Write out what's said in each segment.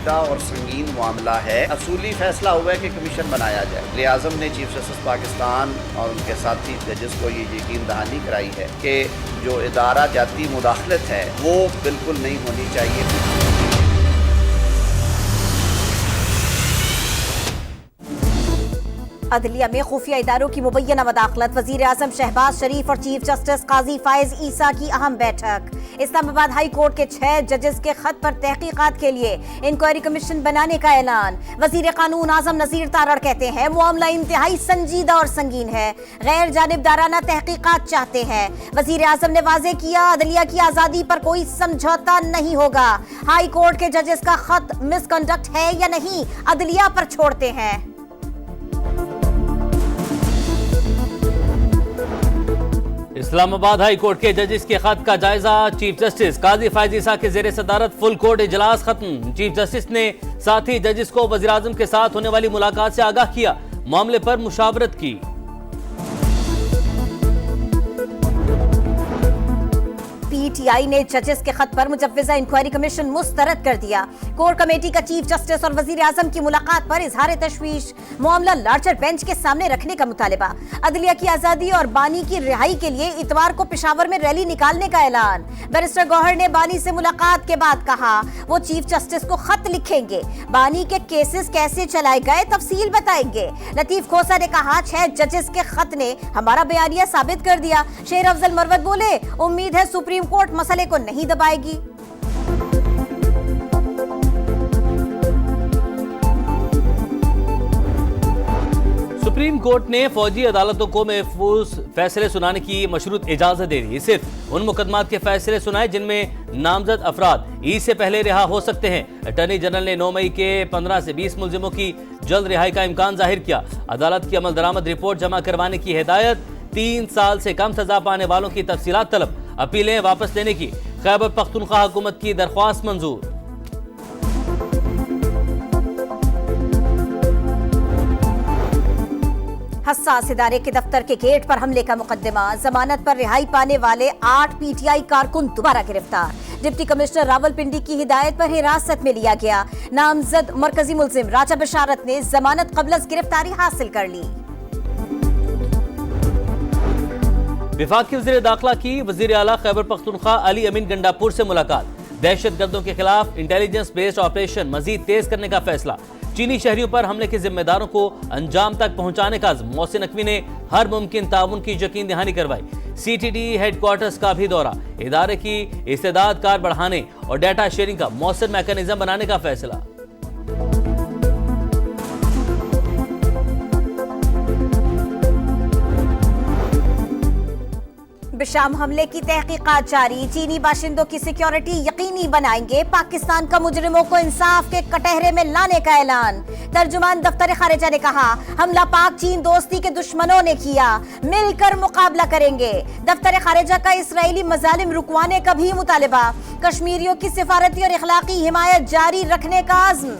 पेचीदा और संगीन मामला है। असूली फैसला हुआ है कि कमीशन बनाया जाए। वज़ीर आज़म ने चीफ जस्टिस पाकिस्तान और उनके साथी जजेस को ये यकीन दहानी कराई है कि जो इदारा जाती मुदाखलत है वो बिल्कुल नहीं होनी चाहिए। अदलिया में खुफिया इदारों की मुबैना मदाखलत, वजीर आजम शहबाज शरीफ और चीफ जस्टिस काजी फायज ईसा की अहम बैठक। इस्लामाबाद हाई कोर्ट के 6 जजेस के खत पर तहकीकात के लिए इंक्वायरी कमीशन बनाने का ऐलान। वजीर कानून आजम नजीर तारड़ कहते हैं मामला इंतहाई संजीदा और संगीन है, गैर जानिबदाराना तहकीकात चाहते हैं। वजीर आजम ने वाजे किया अदलिया की आजादी पर कोई समझौता नहीं होगा। हाई कोर्ट के जजेस का खत मिसकंडक्ट है या नहीं, अदलिया पर छोड़ते हैं। इस्लामाबाद हाई कोर्ट के जजेस के खत का जायजा, चीफ जस्टिस काजी फायज ईसा के जेर सदारत फुल कोर्ट इजलास खत्म। चीफ जस्टिस ने साथी जजेस को वज़ीर आज़म के साथ होने वाली मुलाकात से आगाह किया, मामले पर मुशावरत की। पीटीआई ने जजेस के खत पर मुजव्वज़ा इंक्वायरी कमीशन मुस्तरद कर दिया। कोर कमेटी का चीफ जस्टिस और वजीर आजम की मुलाकात पर इजहार तशवीश, मामला लार्जर बेंच के सामने रखने का मुतालिबा। अदलिया की आजादी और बानी की रिहाई के लिए इतवार को पेशावर में रैली निकालने का ऐलान। बैरिस्टर गौहर ने बानी से मुलाकात के बाद कहा वो चीफ जस्टिस को खत लिखेंगे, बानी के केसेस कैसे चलाए गए तफसील बताएंगे। लतीफ खोसा ने कहा 6 जजेस के खत ने हमारा बयानिया साबित कर दिया। शेर अफजल मरवत बोले उम्मीद है सुप्रीम कोर्ट मसले को नहीं दबाएगी। सुप्रीम कोर्ट ने फौजी अदालतों को महफूज फैसले सुनाने की मशरूत इजाजत दे दी। सिर्फ उन मुकदमात के फैसले सुनाए जिनमें नामजद अफराद ईद से पहले रिहा हो सकते हैं। अटॉर्नी जनरल ने 9 मई के 15 से 20 मुलजिमों की जल्द रिहाई का इम्कान जाहिर किया। अदालत की अमल दरामद रिपोर्ट जमा करवाने की हिदायत। 3 साल से कम सजा पाने वालों की तफसीलात तलब, अपीलें वापस लेने की खैबर पख्तूनख्वा हुकूमत की दरख्वास्त मंजूर। हसास इदारे के दफ्तर के गेट पर हमले का मुकदमा, जमानत पर रिहाई पाने वाले 8 पीटीआई कारकुन दोबारा गिरफ्तार। डिप्टी कमिश्नर रावलपिंडी की हिदायत पर हिरासत में लिया गया। नामजद मरकजी मुलजिम राजा बशारत ने जमानत कबल गिरफ्तारी हासिल कर ली। विफाक के वज़ीर दाखिला की वज़ीर आला खैबर पख्तूनख्वा अली अमीन गंडापुर से मुलाकात। दहशतगर्दों के खिलाफ इंटेलिजेंस बेस्ड ऑपरेशन मजीद तेज करने का फैसला। चीनी शहरियों पर हमले के जिम्मेदारों को अंजाम तक पहुंचाने का अज़्म। मोहसिन नकवी ने हर मुमकिन ताउन की यकीन दहानी करवाई। सीटीडी हेडक्वार्टर्स का भी दौरा। इदारे की इस्तेदाद कार बढ़ाने और डाटा शेयरिंग का मौसर मैकेनिज्म बनाने का फैसला। बिशाम हमले की तहकीकात जारी। चीनी बाशिंदों की सिक्योरिटी यकीनी बनाएंगे। पाकिस्तान का मुजरिमों को इंसाफ के कटहरे में लाने का ऐलान। तर्जुमान दफ्तर खारिजा ने कहा हमला पाक चीन दोस्ती के दुश्मनों ने किया, मिलकर मुकाबला करेंगे। दफ्तर खारिजा का इसराइली मजालिम रुकवाने का भी मुतालिबा। कश्मीरियों की सिफारती और इखलाकी हिमायत जारी रखने का अज़्म।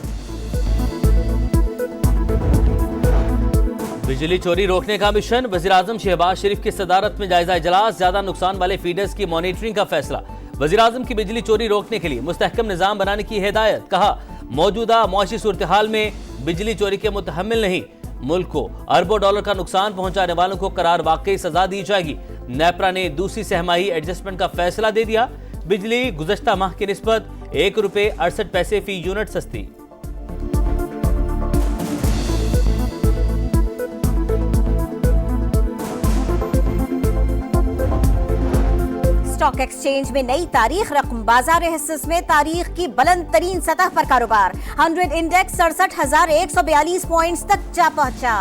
बिजली चोरी रोकने का मिशन। वज़ीर आज़म शहबाज शरीफ की सदारत में जायजा इजलास। ज्यादा नुकसान वाले फीडर्स की मॉनिटरिंग का फैसला। वज़ीर आज़म की बिजली चोरी रोकने के लिए मुस्तहकम निज़ाम बनाने की हिदायत। कहा मौजूदा मुआशी सूरत हाल में बिजली चोरी के मुतहम्मिल नहीं। मुल्क को अरबों डॉलर का नुकसान पहुंचाने वालों को करार वाकई सजा दी जाएगी। नेपरा ने दूसरी सहमाही एडजस्टमेंट का फैसला दे दिया। बिजली गुज़श्ता माह की निस्बत ₹1.68 फी यूनिट सस्ती। स्टॉक एक्सचेंज में नई तारीख रकम। बाजार हिस्सेस में तारीख की बुलंद तरीन सतह पर कारोबार। 100 इंडेक्स 67,142 पॉइंट्स तक जा पहुंचा।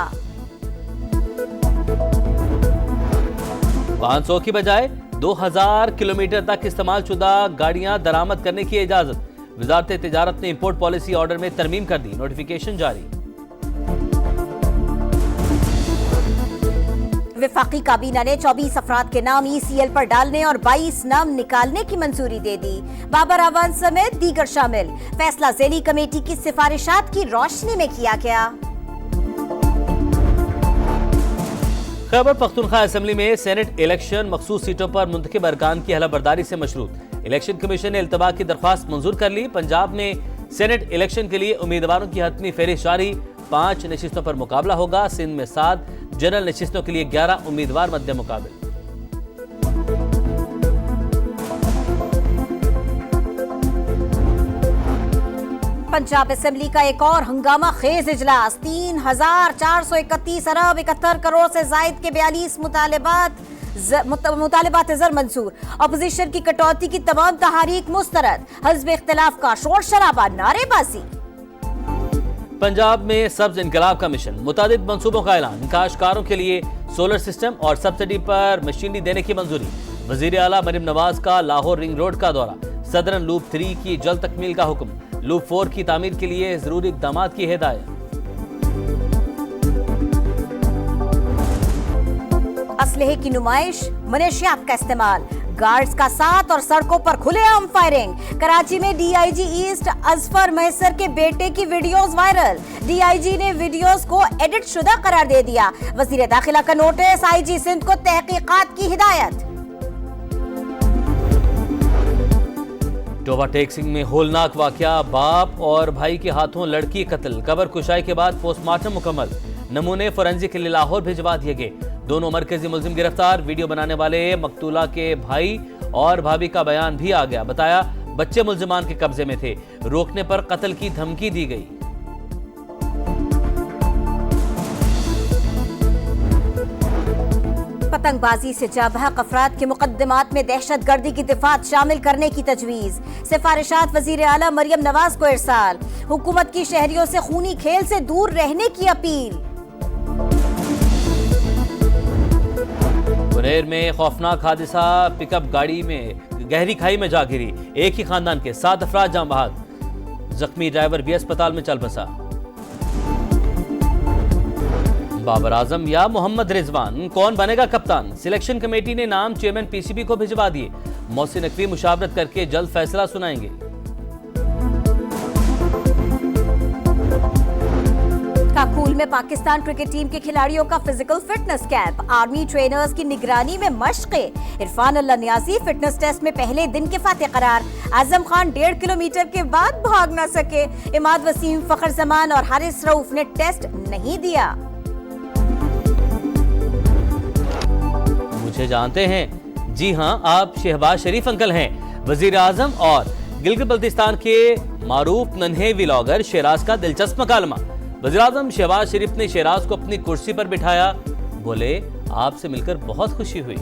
500 की बजाय 2000 किलोमीटर तक इस्तेमाल शुदा गाड़ियां दरामद करने की इजाजत। वजारत तिजारत ने इंपोर्ट पॉलिसी ऑर्डर में तरमीम कर दी। नोटिफिकेशन जारी। विफाकी काबीना ने 24 अफराद के नाम ECL पर डालने और 22 नाम निकालने की मंजूरी दे दी। बाबर आवान समेत दीगर शामिल। फैसला ज़ेली कमेटी की सिफारिशात की रोशनी में किया गया। खैबर पख्तूनख्वा असेंबली में सेनेट इलेक्शन मखसूस सीटों पर मुंतखब अरकान की हलफबर्दारी से मशरूत। इलेक्शन कमीशन ने इल्तबा की दरख्वास्त मंजूर कर ली। पंजाब में सेनेट इलेक्शन के लिए उम्मीदवारों की हतमी फहरिस्त जारी, 5 नशिस्तों पर मुकाबला होगा। सिंध में 7, जनरल नशिस्तों के लिए 11 उम्मीदवार मध्य मुकाबले। पंजाब असेंबली का एक और हंगामा खेज इजलास, 3,431 अरब 71 करोड़ से जायद के 42 मुतालिबात ज़र मंजूर। अपोजिशन की कटौती की तमाम तहारीक मुस्तरद, हज़्ब इख्तिलाफ का शोर शराबा, नारेबाजी। पंजाब में सब्ज इनकलाब का मिशन, मुतादिद मंसूबों का ऐलान, काश्तकारों के लिए सोलर सिस्टम और सब्सिडी पर मशीनरी देने की मंजूरी। वजीर आला मरियम नवाज का लाहौर रिंग रोड का दौरा, सदरन लूप 3 की जल्द तकमील का हुक्म, लूप 4 की तामीर के लिए जरूरी इक़दाम की हिदायत। असलहे की नुमाइश, मनशियात का इस्तेमाल, गार्ड्स का साथ और सड़कों पर खुलेआम फायरिंग। कराची में डीआईजी ईस्ट अजफर महसर के बेटे की वीडियोस वायरल, डीआईजी ने वीडियोस को एडिट शुदा करार दे दिया। वजीर दाखिला का नोटिस, आईजी सिंध को तहकीकात की हिदायत। डोबा टेक सिंह में होलनाक वाकया, बाप और भाई के हाथों लड़की कत्ल, कबर कुशाई के बाद पोस्टमार्टम मुकम्मल, नमूने फोरेंसिक के लिए लाहौर भिजवा दिए गए। दोनों मरकजी मुलजिम गिरफ्तार, वीडियो बनाने वाले मकतूला के भाई और भाभी का बयान भी आ गया। बताया बच्चे मुलजिमान के कब्जे में थे, रोकने पर कत्ल की धमकी दी गई। पतंगबाजी से जाबहक अफराद के मुकदमात में दहशत गर्दी की दिफात शामिल करने की तजवीज। सिफारिशात वजीर आला मरियम नवाज को इरसाल। हुकूमत की शहरियों से खूनी खेल से दूर रहने की अपील। गुरेर में खौफनाक हादसा, पिकअप गाड़ी में गहरी खाई में जा गिरी, एक ही खानदान के 7 अफराद जान बहक, जख्मी ड्राइवर भी अस्पताल में चल बसा। बाबर आजम या मोहम्मद रिजवान, कौन बनेगा कप्तान? सिलेक्शन कमेटी ने नाम चेयरमैन पीसीबी को भिजवा दिए, मोहसिन नकवी मुशावरत करके जल्द फैसला सुनाएंगे। काकूल में पाकिस्तान क्रिकेट टीम के खिलाड़ियों का physical fitness camp, army trainers की निगरानी में मशक़ें। इरफान अल्लाह नियाज़ी फिटनेस टेस्ट में पहले दिन के फाते करार। आजम खान 1.5 किलोमीटर के बाद भाग न सके। इमाद वसीम, फखर जमान और हारिस रऊफ ने टेस्ट नहीं दिया। मुझे जानते हैं? जी हाँ, आप शहबाज शरीफ अंकल हैं। वजीर आजम और गिलगित बल्तिस्तान के मारूफ नन्हे व्लॉगर शेराज का दिलचस्प मकालमा। वजीर आजम शहबाज शरीफ ने शेराज को अपनी कुर्सी पर बिठाया, बोले आपसे मिलकर बहुत खुशी हुई।